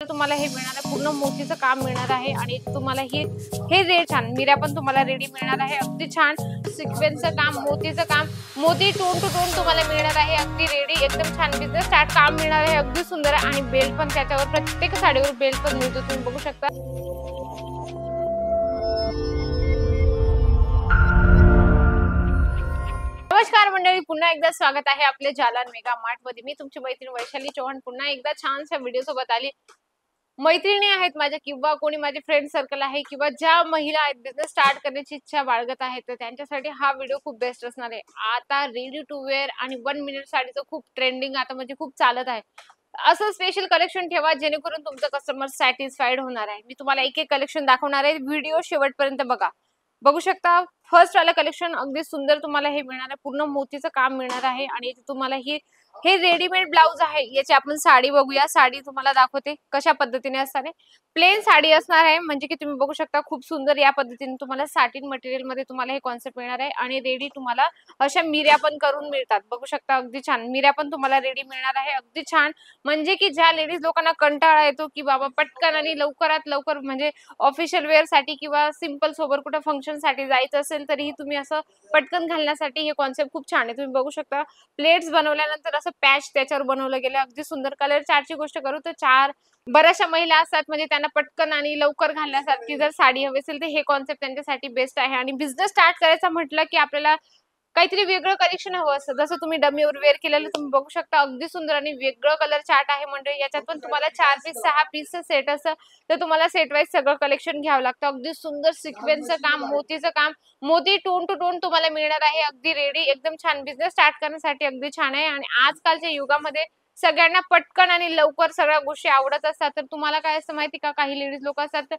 तुम्हाला हे मिळणार आहे, पूर्ण मोतीचं काम मिळणार आहे आणि तुम्हाला हे रेड छान मिऱ्या पण तुम्हाला रेडी मिळणार आहे, अगदी छान सिक्वेन्सचं काम, मोतीचं काम, मोती टोन टू टोन तुम्हाला मिळणार आहे, अगदी रेडी एकदम छान बिझनेस स्टार्ट काम मिळणार आहे, अगदी सुंदर आणि बेल्ट पण त्याच्यावर प्रत्येक साडीवर बेल्ट पण मिळतो, तुम्ही बघू शकता। नमस्कार मंडळी, पुन्हा एकदा स्वागत आहे आपल्या जालन मेगा मार्ट मध्ये। मी तुमची मैत्रीण वैशाली चव्हाण पुन्हा एकदा छानशा व्हिडिओ सोबत आली। मैत्रिणी आहेत माझ्या किंवा कोणी माझे फ्रेंड सर्कल आहे किंवा ज्या महिला आहेत बिझनेस स्टार्ट करण्याची इच्छा बाळगत आहेत तर त्यांच्यासाठी हा व्हिडिओ खूप बेस्ट असणार आहे। आता रेडी टू वेअर आणि 1 मिनिट साडीचं खूप ट्रेंडिंग आता म्हणजे खूप चालत आहे। असं स्पेशल कलेक्शन ठेवा जेणेकरून तुमचं कस्टमर सॅटिस्फाईड होणार आहे। मी तुम्हाला एक एक कलेक्शन दाखवणार आहे, व्हिडिओ शेवटपर्यंत बघा। बघू शकता फर्स्ट वाला कलेक्शन अगदी सुंदर तुम्हाला हे मिळणार आहे, पूर्ण मोतीचं काम मिळणार आहे आणि तुम्हाला हे रेडीमेड ब्लाउज आहे। याची आपण साडी बघूया, साडी तुम्हाला दाखवते कशा पद्धतीने असणार आहे। प्लेन साडी असणार आहे, म्हणजे की तुम्ही बघू शकता खूप सुंदर या पद्धतीने तुम्हाला सॅटिन मटेरियल मध्ये तुम्हाला हे कॉन्सेप्ट मिळणार आहे आणि रेडी तुम्हाला अशा मिऱ्या पण करून मिळतात। बघू शकता अगदी छान मिऱ्या पण तुम्हाला रेडी मिळणार आहे, अगदी छान। म्हणजे की ज्या लेडीज लोकांना कंटाळा येतो की बाबा पटकन आणि लवकरात लवकर म्हणजे ऑफिशियल वेअर साठी किंवा सिंपल सोबत कुठे फंक्शन साठी जायचं असेल तरीही तुम्ही असं पटकन घालण्यासाठी हे कॉन्सेप्ट खूप छान आहे। तुम्ही बघू शकता प्लेट्स बनवल्यानंतर असं पॅच त्याच्यावर बनवलं गेलं, अगदी सुंदर। कलर चार्टची गोष्ट करू तर चार बऱ्याचशा महिला असतात म्हणजे त्यांना पटकन आणि लवकर घालण्यासाठी जर साडी हवी असेल तर हे कॉन्सेप्ट त्यांच्यासाठी बेस्ट आहे। आणि बिझनेस स्टार्ट करायचा म्हटलं की आपल्याला काहीतरी वेगळं कलेक्शन हवं असतं, जसं तुम्ही डमीवर वेअर केलेलं तुम्ही बघू शकता अगदी सुंदर आणि वेगळं कलर चार्ट आहे। म्हणजे याच्यात पण तुम्हाला 4 पीस 6 पीसचं सेट असं तर तुम्हाला सेट वाईज सगळं कलेक्शन घ्यावं लागतं। अगदी सुंदर सिक्वेन्सचं काम, मोतीचं काम, मोती टोन टू टोन तुम्हाला मिळणार आहे, अगदी रेडी एकदम छान। बिझनेस स्टार्ट करण्यासाठी अगदी छान आहे आणि आजकालच्या युगामध्ये सगळ्यांना पटकन आणि लवकर सगळ्या गोष्टी आवडत असतात। तर तुम्हाला काय असतं माहिती का, काही लेडीज लोक असतात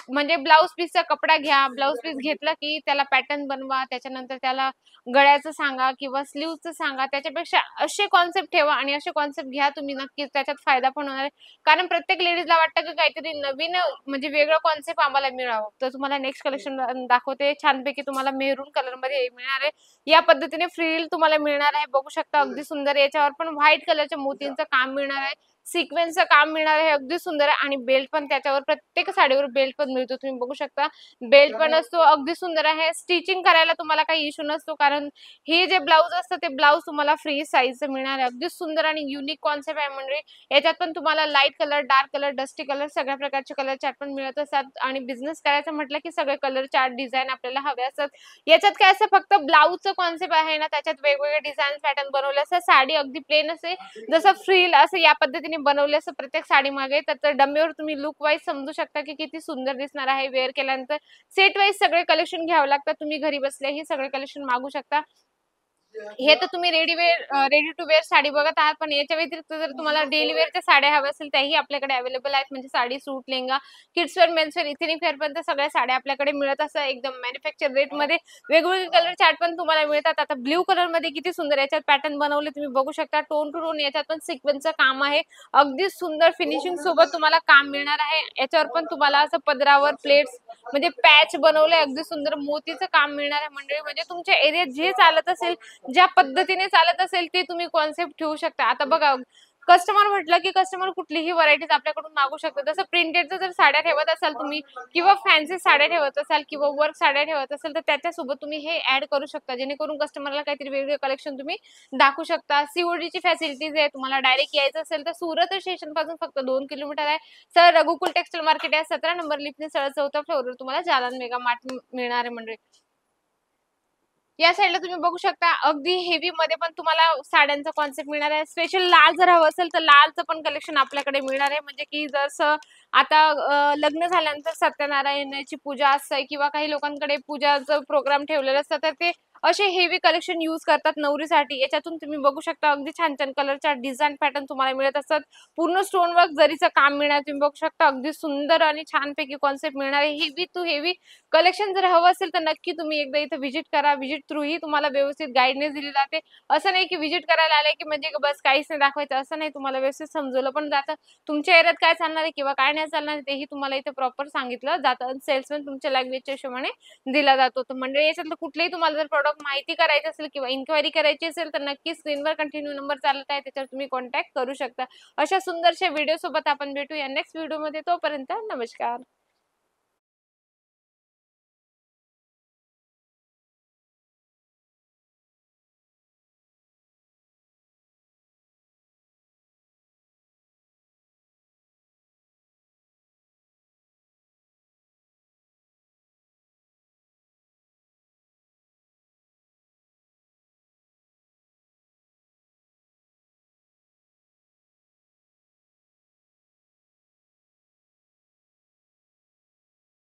म्हणजे ब्लाउज पीसचा कपडा घ्या, ब्लाउज पीस घेतला की त्याला पॅटर्न बनवा, त्याच्यानंतर त्याला गळ्याचं सांगा किंवा स्लीवचं सांगा, त्याच्यापेक्षा असे कॉन्सेप्ट ठेवा आणि असे कॉन्सेप्ट घ्या तुम्ही, नक्कीच त्याच्यात फायदा पण होणार आहे। कारण प्रत्येक लेडीजला वाटतं की काहीतरी नवीन म्हणजे वेगळं कॉन्सेप्ट आम्हाला मिळावं। तर तुम्हाला नेक्स्ट कलेक्शन दाखवते, छानपैकी तुम्हाला मेरून कलर मध्ये मिळणार आहे, या पद्धतीने फ्रिल तुम्हाला मिळणार आहे। बघू शकता अगदी सुंदर, याच्यावर पण व्हाईट कलरच्या मोतींचं काम मिळणार आहे, सिक्वेन्सचं काम मिळणार आहे, अगदी सुंदर आहे। आणि बेल्ट पण त्याच्यावर प्रत्येक साडीवर बेल्ट पण मिळतो, तुम्ही बघू शकता बेल्ट पण असतो, अगदी सुंदर आहे। स्टिचिंग करायला तुम्हाला काही इश्यू नसतो कारण हे जे ब्लाउज असतं ते ब्लाउज तुम्हाला फ्री साईजचं मिळणार आहे, अगदी सुंदर आणि युनिक कॉन्सेप्ट आहे। म्हणजे याच्यात पण तुम्हाला light colour, dark colour, dusty colour सगळ्या प्रकारचे कलर चार्ट पण मिळत असतात। आणि बिझनेस करायचं म्हटलं की सगळे कलर चार्ट डिझाईन आपल्याला हवे असतात। याच्यात काय असं फक्त ब्लाउजचं कॉन्सेप्ट आहे ना, त्याच्यात वेगवेगळे डिझाईन पॅटर्न बनवले असतात। साडी अगदी प्लेन असते, जसं फ्रिल असं या पद्धतीने बनवले असं प्रत्येक साडी मागे, तर डमीवर तुम्ही लुक वाईज समजू शकता की किती सुंदर दिसणार आहे। वेअर केल्यानंतर सेट वाईज सगळे कलेक्शन घ्यावं लागतात, तुम्ही घरी बसल्याही सगळे कलेक्शन मागू शकता। हे तर तुम्ही रेडी टू वेअर साडी बघत आहात, पण याच्या व्यतिरिक्त जर तुम्हाला डेली वेअरच्या साड्या हव्या असेल त्याही आपल्याकडे अवेलेबल आहेत। म्हणजे sari, suit, lehenga, kids wear, men's wear, इथेनी फेअर पर्यंत सगळ्या साड्या आपल्याकडे मिळत असतात एकदम मॅन्युफॅक्चर रेट मध्ये। वेगवेगळे कलर चार्ट पण तुम्हाला मिळतात। आता ब्ल्यू कलर मध्ये किती सुंदर याच्यात पॅटर्न बनवले तुम्ही बघू शकता, टोन टू टोन याच्यात पण सिक्वेन्सचं काम आहे, अगदी सुंदर फिनिशिंग सोबत तुम्हाला काम मिळणार आहे। याच्यावर पण तुम्हाला असं पदरावर प्लेट्स म्हणजे पॅच बनवले, अगदी सुंदर मोतीचं काम मिळणार आहे। मंडळी म्हणजे तुमच्या एरियात जे चालत असेल, ज्या पद्धतीने चालत असेल ते तुम्ही कॉन्सेप्ट ठेवू शकता। आता बघा कस्टमर म्हटलं की कस्टमर कुठलीही व्हरायटीज आपल्याकडून मागू शकतो, जसं प्रिंटेडचं जर साड्या ठेवत असाल तुम्ही किंवा फॅन्सी साड्या ठेवत असाल किंवा वर्क साड्या ठेवत असाल तर त्याच्यासोबत तुम्ही हे ऍड करू शकता, जेणेकरून कस्टमरला काहीतरी वेगळे कलेक्शन तुम्ही दाखवू शकता। सीओडीची फॅसिलिटीज आहे, तुम्हाला डायरेक्ट यायचं असेल तर सुरत स्टेशन पासून फक्त 2 किलोमीटर आहे। सर रघुकुल टेक्सटाईल मार्केट आहे, 17 नंबर लिफ्टने सरळ 4थ्या फ्लोअरवर तुम्हाला जालन मेगा मार्ट मिळणार आहे। म्हणजे या साईडला तुम्ही बघू शकता अगदी हेवी मध्ये पण तुम्हाला साड्यांचा कॉन्सेप्ट मिळणार आहे। स्पेशल लाल जर हवं असेल तर लालचं पण कलेक्शन आपल्याकडे मिळणार आहे। म्हणजे की जसं आता लग्न झाल्यानंतर सत्यनारायणाची पूजा असते किंवा काही लोकांकडे पूजाचं प्रोग्राम ठेवलेलं असतं तर ते असे हेवी कलेक्शन यूज करतात नवरीसाठी। याच्यातून तुम्ही बघू शकता अगदी छान छान कलरच्या डिझाईन पॅटर्न तुम्हाला मिळत असतात, पूर्ण स्टोन वर्क जरीचं काम मिळणार तुम्ही बघू शकता, अगदी सुंदर आणि छानपैकी कॉन्सेप्ट मिळणार आहे। हेवी टू हेवी कलेक्शन जर हवं असेल तर नक्की तुम्ही एकदा इथे व्हिजिट करा, व्हिजिट थ्रू ही तुम्हाला व्यवस्थित गाईडन्स दिली जाते। असं नाही की व्हिजिट करायला आले की म्हणजे बस काहीच नाही दाखवायचं, असं नाही, तुम्हाला व्यवस्थित समजवलं पण जातं, तुमच्या एरियात काय चालणार आहे किंवा काय नाही चालणार तेही तुम्हाला इथे प्रॉपर सांगितलं जातं। सेल्समॅन तुमच्या लँग्वेजच्या हिशोबाने दिला जातो। तर म्हणजे याच्यातलं कुठलेही तुम्हाला जर प्रॉडक्ट माहिती करायची असेल किंवा इन्क्वायरी करायची असेल तर नक्की स्क्रीनवर कंटिन्यू नंबर चालत आहे, त्याच्यावर तुम्ही कॉन्टॅक्ट करू शकता. अशा सुंदरशा व्हिडिओ सोबत आपण भेटूया नेक्स्ट व्हिडिओमध्ये. तोपर्यंत नमस्कार.